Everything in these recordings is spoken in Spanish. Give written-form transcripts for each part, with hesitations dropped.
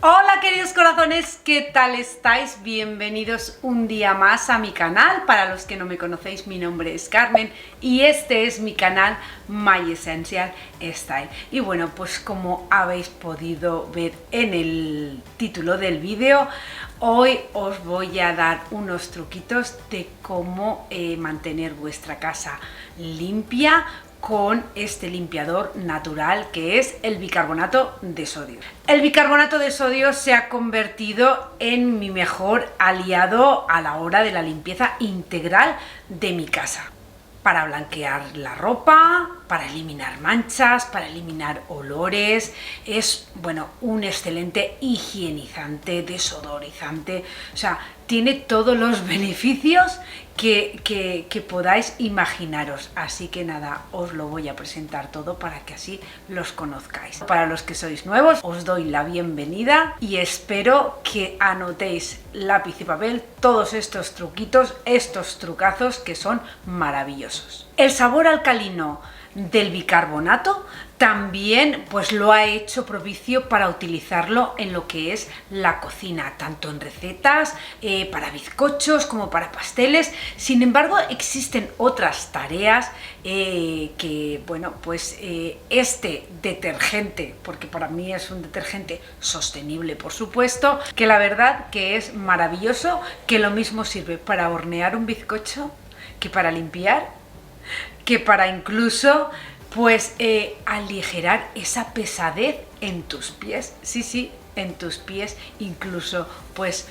Hola queridos corazones, ¿qué tal estáis? Bienvenidos un día más a mi canal. Para los que no me conocéis, mi nombre es Carmen y este es mi canal My Essential Style. Y bueno, pues como habéis podido ver en el título del vídeo, hoy os voy a dar unos truquitos de cómo mantener vuestra casa limpia con este limpiador natural que es el bicarbonato de sodio. El bicarbonato de sodio se ha convertido en mi mejor aliado a la hora de la limpieza integral de mi casa. Para blanquear la ropa, para eliminar manchas, para eliminar olores. Es, bueno, un excelente higienizante, desodorizante. O sea, tiene todos los beneficios que podáis imaginaros. Así que nada, os lo voy a presentar todo para que así los conozcáis. Para los que sois nuevos, os doy la bienvenida y espero que anotéis lápiz y papel todos estos truquitos, estos trucazos que son maravillosos. El sabor alcalino del bicarbonato también pues lo ha hecho propicio para utilizarlo en lo que es la cocina, tanto en recetas, para bizcochos como para pasteles. Sin embargo, existen otras tareas que, bueno, pues este detergente, porque para mí es un detergente sostenible, por supuesto, que la verdad que es maravilloso, que lo mismo sirve para hornear un bizcocho que para limpiar, que para incluso pues aligerar esa pesadez en tus pies, sí, en tus pies, incluso pues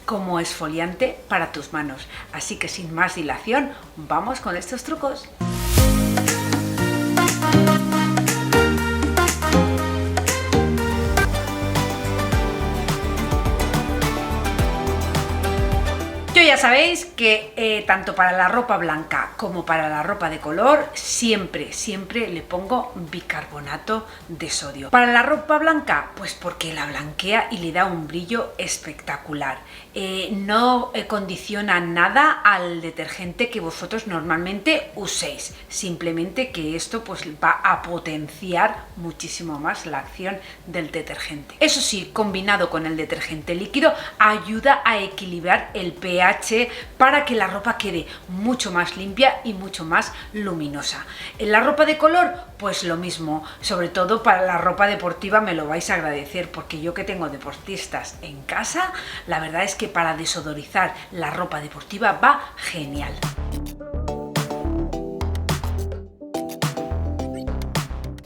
como exfoliante para tus manos. Así que sin más dilación, vamos con estos trucos. Ya sabéis que tanto para la ropa blanca como para la ropa de color siempre le pongo bicarbonato de sodio. Para la ropa blanca, pues porque la blanquea y le da un brillo espectacular. No condiciona nada al detergente que vosotros normalmente uséis, simplemente que esto pues va a potenciar muchísimo más la acción del detergente. Eso sí, combinado con el detergente líquido, ayuda a equilibrar el pH para que la ropa quede mucho más limpia y mucho más luminosa. En la ropa de color, pues lo mismo, sobre todo para la ropa deportiva me lo vais a agradecer, porque yo que tengo deportistas en casa, la verdad es que para desodorizar la ropa deportiva va genial.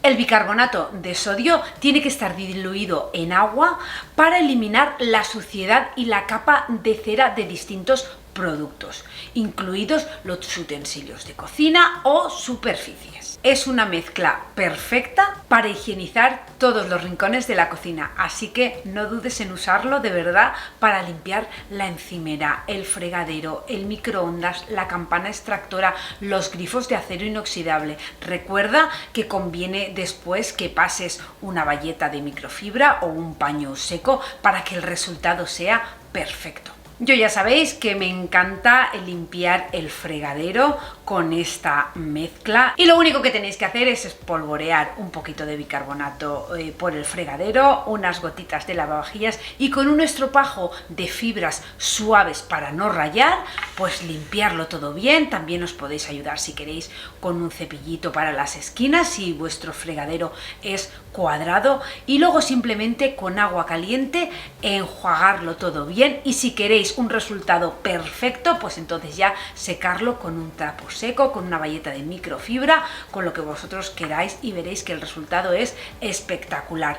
El bicarbonato de sodio tiene que estar diluido en agua para eliminar la suciedad y la capa de cera de distintos productos, incluidos los utensilios de cocina o superficies. Es una mezcla perfecta para higienizar todos los rincones de la cocina, así que no dudes en usarlo de verdad para limpiar la encimera, el fregadero, el microondas, la campana extractora, los grifos de acero inoxidable. Recuerda que conviene después que pases una bayeta de microfibra o un paño seco para que el resultado sea perfecto. Yo ya sabéis que me encanta limpiar el fregadero con esta mezcla y lo único que tenéis que hacer es espolvorear un poquito de bicarbonato por el fregadero, unas gotitas de lavavajillas y con un estropajo de fibras suaves para no rayar, pues limpiarlo todo bien. También os podéis ayudar si queréis con un cepillito para las esquinas si vuestro fregadero es cuadrado, y luego simplemente con agua caliente enjuagarlo todo bien, y si queréis un resultado perfecto, pues entonces ya secarlo con un trapo seco, con una bayeta de microfibra, con lo que vosotros queráis, y veréis que el resultado es espectacular.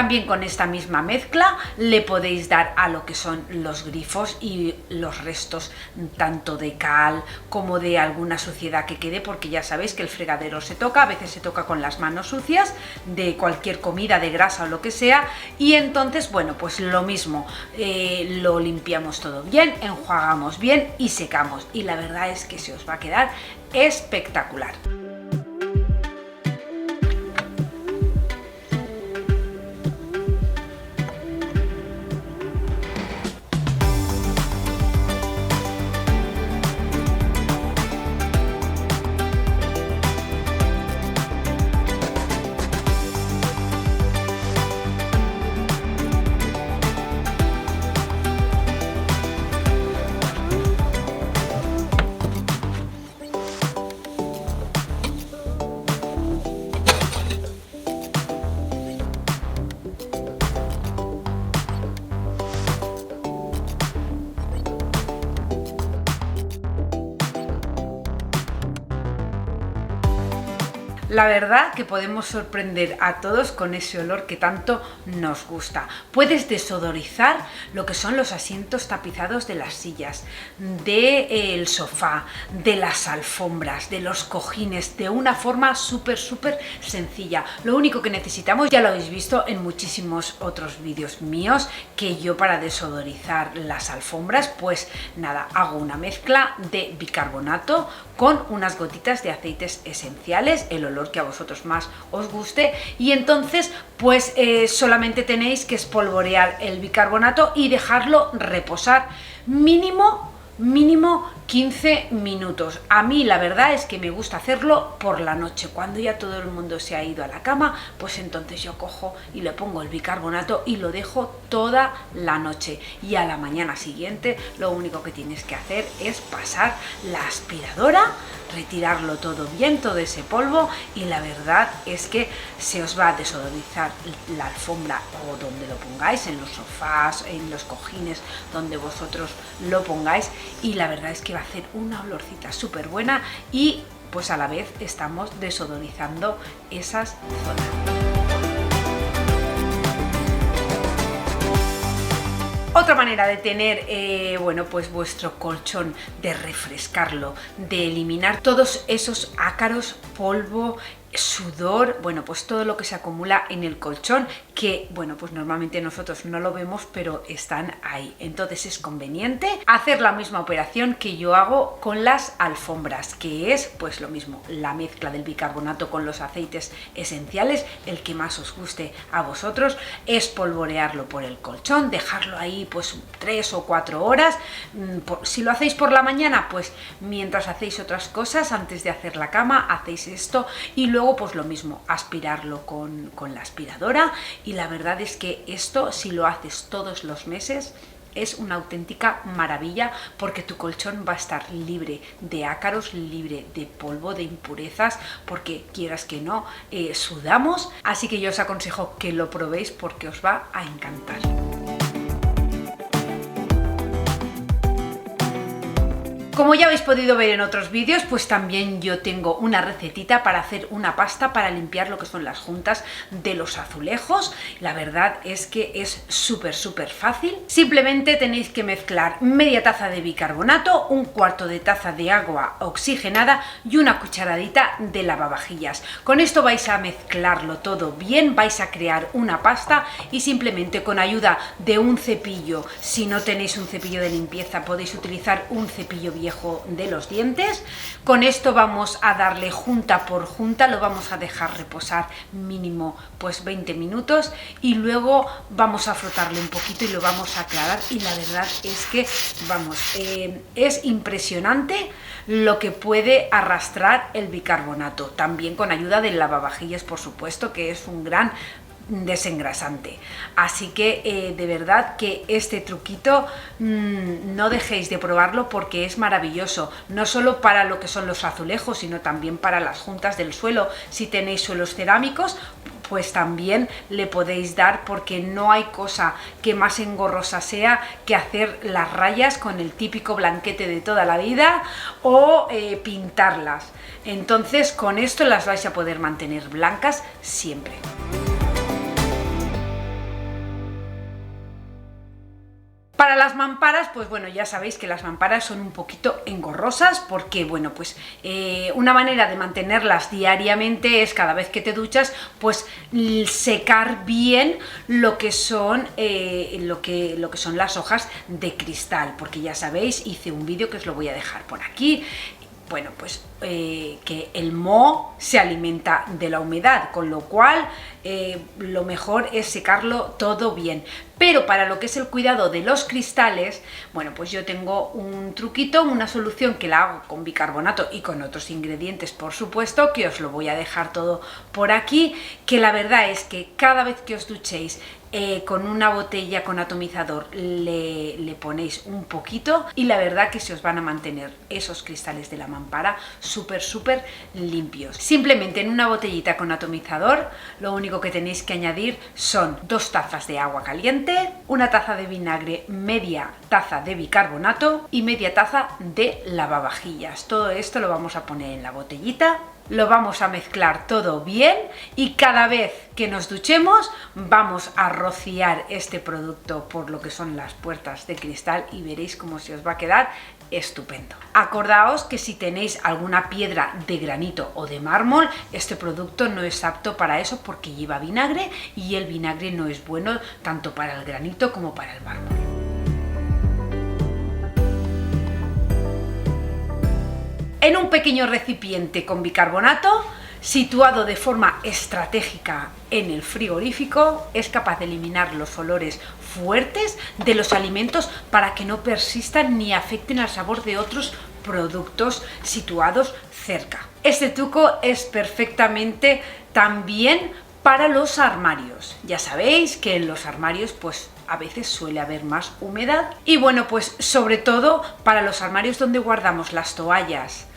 También con esta misma mezcla le podéis dar a lo que son los grifos y los restos tanto de cal como de alguna suciedad que quede, porque ya sabéis que el fregadero se toca, a veces se toca con las manos sucias de cualquier comida, de grasa o lo que sea, y entonces bueno, pues lo mismo, lo limpiamos todo bien, enjuagamos bien y secamos, y la verdad es que se os va a quedar espectacular. La verdad que podemos sorprender a todos con ese olor que tanto nos gusta. Puedes desodorizar lo que son los asientos tapizados de las sillas, del sofá, de las alfombras, de los cojines, de una forma súper sencilla. Lo único que necesitamos, ya lo habéis visto en muchísimos otros vídeos míos, que yo para desodorizar las alfombras, pues nada, hago una mezcla de bicarbonato con unas gotitas de aceites esenciales, el olor que a vosotros más os guste, y entonces pues solamente tenéis que espolvorear el bicarbonato y dejarlo reposar mínimo 15 minutos. A mí la verdad es que me gusta hacerlo por la noche, cuando ya todo el mundo se ha ido a la cama, pues entonces yo cojo y le pongo el bicarbonato y lo dejo toda la noche, y a la mañana siguiente lo único que tienes que hacer es pasar la aspiradora, retirarlo todo bien, todo ese polvo, y la verdad es que se os va a desodorizar la alfombra o donde lo pongáis, en los sofás, en los cojines, donde vosotros lo pongáis, y la verdad es que va a hacer una olorcita súper buena, y pues a la vez estamos desodorizando esas zonas. Otra manera de tener, bueno, pues vuestro colchón, de refrescarlo, de eliminar todos esos ácaros, polvo, sudor, bueno, pues todo lo que se acumula en el colchón, que bueno, pues normalmente nosotros no lo vemos, pero están ahí. Entonces es conveniente hacer la misma operación que yo hago con las alfombras, que es pues lo mismo, la mezcla del bicarbonato con los aceites esenciales, el que más os guste a vosotros, espolvorearlo por el colchón, dejarlo ahí pues 3 o 4 horas. Si lo hacéis por la mañana, pues mientras hacéis otras cosas, antes de hacer la cama, hacéis esto, y luego pues lo mismo, aspirarlo con la aspiradora. Y la verdad es que esto, si lo haces todos los meses, es una auténtica maravilla, porque tu colchón va a estar libre de ácaros, libre de polvo, de impurezas, porque quieras que no, sudamos. Así que yo os aconsejo que lo probéis porque os va a encantar. Como ya habéis podido ver en otros vídeos, pues también yo tengo una recetita para hacer una pasta para limpiar lo que son las juntas de los azulejos. La verdad es que es súper fácil. Simplemente tenéis que mezclar media taza de bicarbonato, un cuarto de taza de agua oxigenada y una cucharadita de lavavajillas. Con esto vais a mezclarlo todo bien, vais a crear una pasta, y simplemente con ayuda de un cepillo, si no tenéis un cepillo de limpieza podéis utilizar un cepillo viejo de los dientes. Con esto vamos a darle junta por junta, lo vamos a dejar reposar mínimo pues 20 minutos, y luego vamos a frotarle un poquito y lo vamos a aclarar. Y la verdad es que vamos, es impresionante lo que puede arrastrar el bicarbonato, también con ayuda del lavavajillas, por supuesto, que es un gran desengrasante. Así que de verdad que este truquito no dejéis de probarlo, porque es maravilloso, no solo para lo que son los azulejos, sino también para las juntas del suelo. Si tenéis suelos cerámicos, pues también le podéis dar, porque no hay cosa que más engorrosa sea que hacer las rayas con el típico blanquete de toda la vida, o pintarlas. Entonces con esto las vais a poder mantener blancas siempre. Para las mamparas, pues bueno, ya sabéis que las mamparas son un poquito engorrosas porque, bueno, pues una manera de mantenerlas diariamente es cada vez que te duchas, pues secar bien lo que son, lo que son las hojas de cristal, porque ya sabéis, hice un vídeo que os lo voy a dejar por aquí. Bueno, pues que el moho se alimenta de la humedad, con lo cual lo mejor es secarlo todo bien. Pero para lo que es el cuidado de los cristales, bueno, pues yo tengo un truquito, una solución que la hago con bicarbonato y con otros ingredientes, por supuesto, que os lo voy a dejar todo por aquí, que la verdad es que cada vez que os duchéis con una botella con atomizador le ponéis un poquito y la verdad que se os van a mantener esos cristales de la mampara súper limpios. Simplemente en una botellita con atomizador lo único que tenéis que añadir son 2 tazas de agua caliente, 1 taza de vinagre, media taza de bicarbonato y media taza de lavavajillas. Todo esto lo vamos a poner en la botellita. Lo vamos a mezclar todo bien y cada vez que nos duchemos vamos a rociar este producto por lo que son las puertas de cristal y veréis cómo se os va a quedar estupendo. Acordaos que si tenéis alguna piedra de granito o de mármol, este producto no es apto para eso porque lleva vinagre y el vinagre no es bueno tanto para el granito como para el mármol. En un pequeño recipiente con bicarbonato, situado de forma estratégica en el frigorífico, es capaz de eliminar los olores fuertes de los alimentos para que no persistan ni afecten al sabor de otros productos situados cerca. Este truco es perfectamente también para los armarios. Ya sabéis que en los armarios pues a veces suele haber más humedad y bueno, pues sobre todo para los armarios donde guardamos las toallas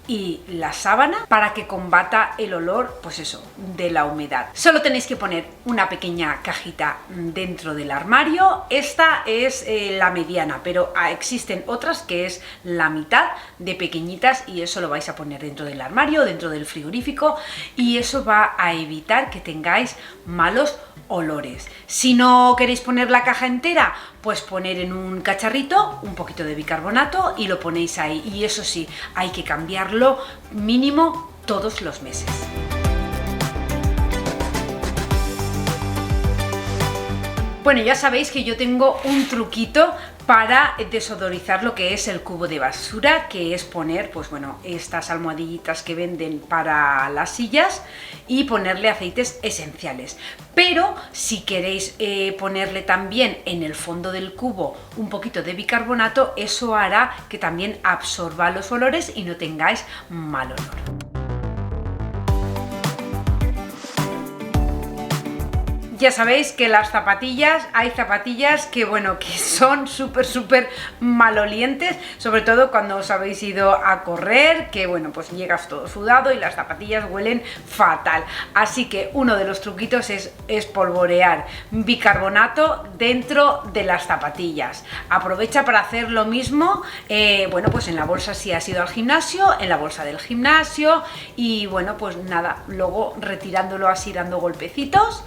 y la sábana para que combata el olor, pues eso, de la humedad. Solo tenéis que poner una pequeña cajita dentro del armario. Esta es la mediana, pero existen otras que es la mitad de pequeñitas y eso lo vais a poner dentro del armario, dentro del frigorífico y eso va a evitar que tengáis malos olores. Si no queréis poner la caja entera, pues poner en un cacharrito un poquito de bicarbonato y lo ponéis ahí. Y eso sí, hay que cambiarlo mínimo todos los meses. Bueno, ya sabéis que yo tengo un truquito para desodorizar lo que es el cubo de basura, que es poner, pues bueno, estas almohadillitas que venden para las sillas y ponerle aceites esenciales. Pero si queréis ponerle también en el fondo del cubo un poquito de bicarbonato, eso hará que también absorba los olores y no tengáis mal olor. Ya sabéis que las zapatillas, hay zapatillas que bueno, que son súper malolientes, sobre todo cuando os habéis ido a correr, que bueno, pues llegas todo sudado y las zapatillas huelen fatal. Así que uno de los truquitos es espolvorear bicarbonato dentro de las zapatillas. Aprovecha para hacer lo mismo, bueno, pues en la bolsa si has ido al gimnasio, en la bolsa del gimnasio y bueno, pues nada, luego retirándolo así dando golpecitos.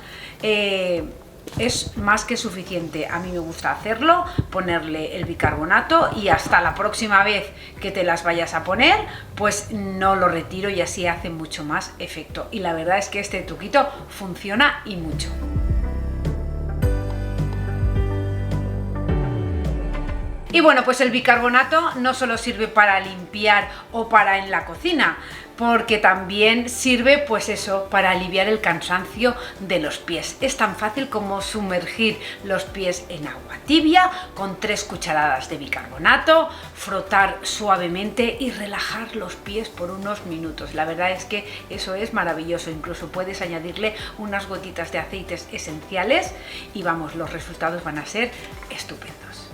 Es más que suficiente. A mí me gusta hacerlo, ponerle el bicarbonato y hasta la próxima vez que te las vayas a poner, pues no lo retiro y así hace mucho más efecto. Y la verdad es que este truquito funciona y mucho. Y bueno, pues el bicarbonato no solo sirve para limpiar o para en la cocina, porque también sirve, pues eso, para aliviar el cansancio de los pies. Es tan fácil como sumergir los pies en agua tibia con 3 cucharadas de bicarbonato, frotar suavemente y relajar los pies por unos minutos. La verdad es que eso es maravilloso. Incluso puedes añadirle unas gotitas de aceites esenciales y vamos, los resultados van a ser estupendos.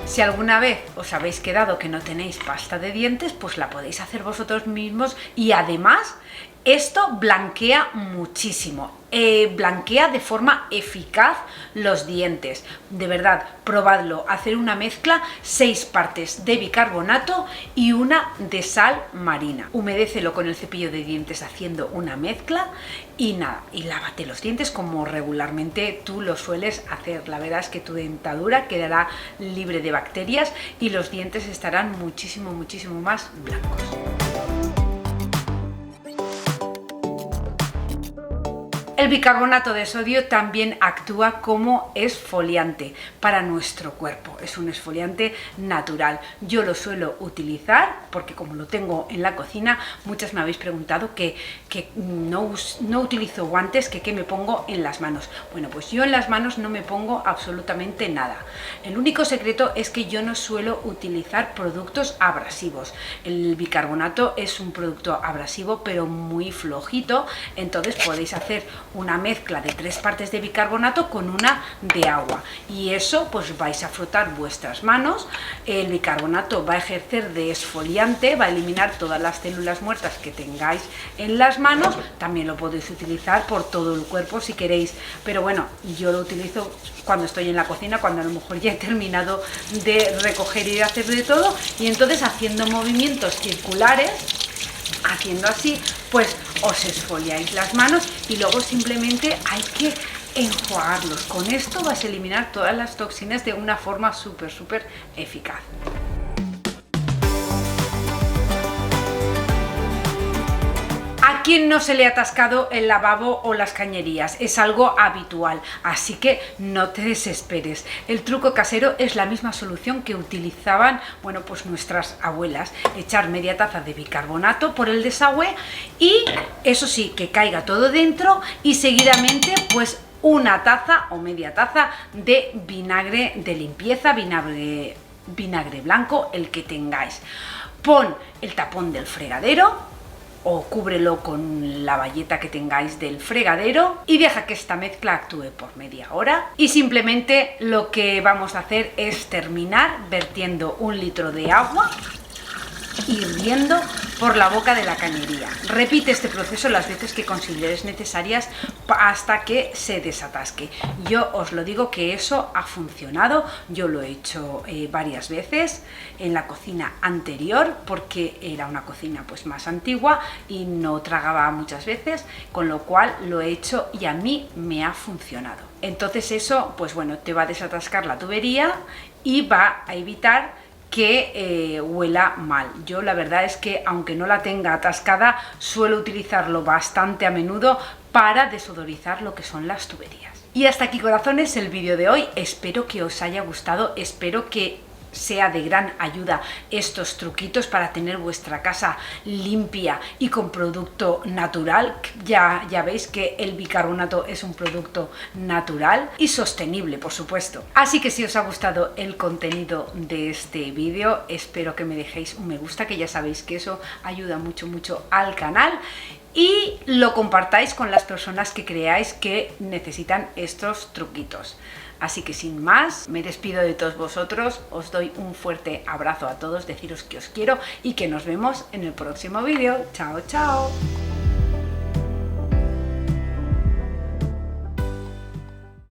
Si alguna vez os habéis quedado que no tenéis pasta de dientes, pues la podéis hacer vosotros mismos y además Esto blanquea muchísimo, blanquea de forma eficaz los dientes. De verdad, probadlo, hacer una mezcla, 6 partes de bicarbonato y una de sal marina. Humedécelo con el cepillo de dientes haciendo una mezcla y nada, y lávate los dientes como regularmente tú lo sueles hacer. La verdad es que tu dentadura quedará libre de bacterias y los dientes estarán muchísimo más blancos. El bicarbonato de sodio también actúa como esfoliante para nuestro cuerpo. Es un esfoliante natural. Yo lo suelo utilizar porque como lo tengo en la cocina, muchas me habéis preguntado que no utilizo guantes, que qué me pongo en las manos. Bueno, pues yo en las manos no me pongo absolutamente nada. El único secreto es que yo no suelo utilizar productos abrasivos. El bicarbonato es un producto abrasivo pero muy flojito, entonces podéis hacer una mezcla de 3 partes de bicarbonato con una de agua y eso pues vais a frotar vuestras manos. El bicarbonato va a ejercer de esfoliante, va a eliminar todas las células muertas que tengáis en las manos. También lo podéis utilizar por todo el cuerpo si queréis, pero bueno, yo lo utilizo cuando estoy en la cocina, cuando a lo mejor ya he terminado de recoger y de hacer de todo, y entonces haciendo movimientos circulares, haciendo así, pues os esfoliáis las manos y luego simplemente hay que enjuagarlos. Con esto vas a eliminar todas las toxinas de una forma súper eficaz. ¿A quién no se le ha atascado el lavabo o las cañerías? Es algo habitual, así que no te desesperes. El truco casero es la misma solución que utilizaban, bueno, pues nuestras abuelas. Echar media taza de bicarbonato por el desagüe y, eso sí, que caiga todo dentro y seguidamente, pues, una taza o media taza de vinagre de limpieza, vinagre blanco, el que tengáis. Pon el tapón del fregadero o cúbrelo con la bayeta que tengáis del fregadero y deja que esta mezcla actúe por media hora. Y simplemente lo que vamos a hacer es terminar vertiendo 1 litro de agua hirviendo por la boca de la cañería. Repite este proceso las veces que consideres necesarias hasta que se desatasque. Yo os lo digo que eso ha funcionado. Yo lo he hecho varias veces en la cocina anterior porque era una cocina pues más antigua y no tragaba muchas veces, con lo cual lo he hecho y a mí me ha funcionado. Entonces eso, pues bueno, te va a desatascar la tubería y va a evitar que huela mal. Yo la verdad es que aunque no la tenga atascada, suelo utilizarlo bastante a menudo para desodorizar lo que son las tuberías. Y hasta aquí, corazones, el vídeo de hoy. Espero que os haya gustado, espero que sea de gran ayuda estos truquitos para tener vuestra casa limpia y con producto natural. Ya veis que el bicarbonato es un producto natural y sostenible, por supuesto. Así que si os ha gustado el contenido de este vídeo, espero que me dejéis un me gusta, que ya sabéis que eso ayuda mucho al canal, y lo compartáis con las personas que creáis que necesitan estos truquitos. Así que sin más, me despido de todos vosotros, os doy un fuerte abrazo a todos, deciros que os quiero y que nos vemos en el próximo vídeo. ¡Chao, chao!